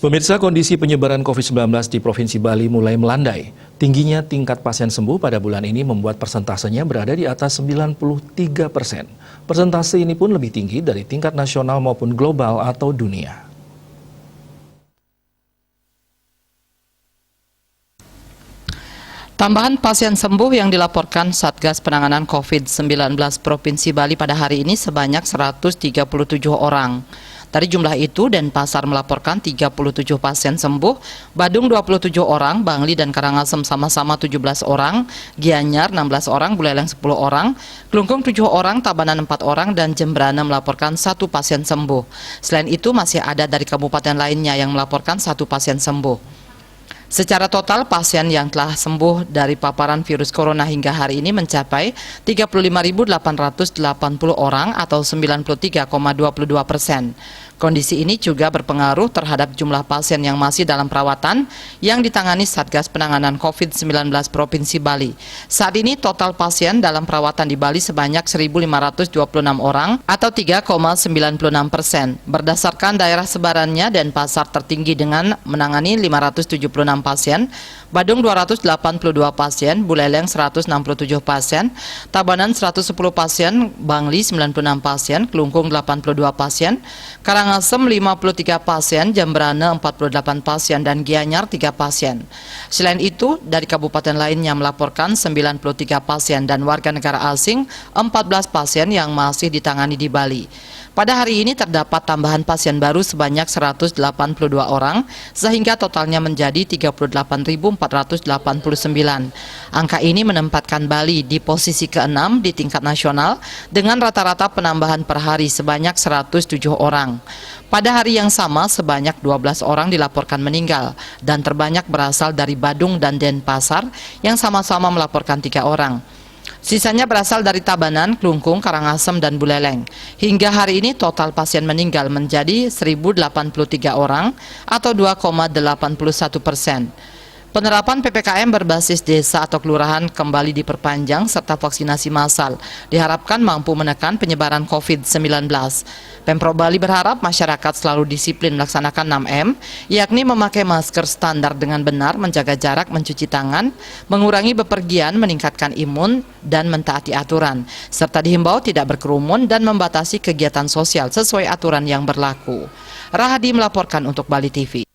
Pemirsa, kondisi penyebaran COVID-19 di Provinsi Bali mulai melandai. Tingginya tingkat pasien sembuh pada bulan ini membuat persentasenya berada di atas 93%. Persentase ini pun lebih tinggi dari tingkat nasional maupun global atau dunia. Tambahan pasien sembuh yang dilaporkan Satgas Penanganan COVID-19 Provinsi Bali pada hari ini sebanyak 137 orang. Dari jumlah itu, Denpasar melaporkan 37 pasien sembuh, Badung 27 orang, Bangli dan Karangasem sama-sama 17 orang, Gianyar 16 orang, Buleleng 10 orang, Klungkung 7 orang, Tabanan 4 orang, dan Jembrana melaporkan 1 pasien sembuh. Selain itu, masih ada dari kabupaten lainnya yang melaporkan 1 pasien sembuh. Secara total, pasien yang telah sembuh dari paparan virus corona hingga hari ini mencapai 35.880 orang atau 93,22%. Kondisi ini juga berpengaruh terhadap jumlah pasien yang masih dalam perawatan yang ditangani Satgas Penanganan COVID-19 Provinsi Bali. Saat ini total pasien dalam perawatan di Bali sebanyak 1.526 orang atau 3,96%. Berdasarkan daerah sebarannya, Denpasar tertinggi dengan menangani 576 pasien, Badung 282 pasien, Buleleng 167 pasien, Tabanan 110 pasien, Bangli 96 pasien, Klungkung 82 pasien, Karangasem 53 pasien, Jembrana 48 pasien, dan Gianyar 3 pasien. Selain itu, dari kabupaten lainnya melaporkan 93 pasien dan warga negara asing 14 pasien yang masih ditangani di Bali. Pada hari ini terdapat tambahan pasien baru sebanyak 182 orang, sehingga totalnya menjadi 38.489. Angka ini menempatkan Bali di posisi ke-6 di tingkat nasional dengan rata-rata penambahan per hari sebanyak 107 orang. Pada hari yang sama, sebanyak 12 orang dilaporkan meninggal dan terbanyak berasal dari Badung dan Denpasar yang sama-sama melaporkan 3 orang. Sisanya berasal dari Tabanan, Klungkung, Karangasem, dan Buleleng. Hingga hari ini total pasien meninggal menjadi 1.083 orang atau 2,81%. Penerapan PPKM berbasis desa atau kelurahan kembali diperpanjang serta vaksinasi massal diharapkan mampu menekan penyebaran COVID-19. Pemprov Bali berharap masyarakat selalu disiplin melaksanakan 6M, yakni memakai masker standar dengan benar, menjaga jarak, mencuci tangan, mengurangi bepergian, meningkatkan imun, dan mentaati aturan, serta dihimbau tidak berkerumun dan membatasi kegiatan sosial sesuai aturan yang berlaku. Rahadi melaporkan untuk Bali TV.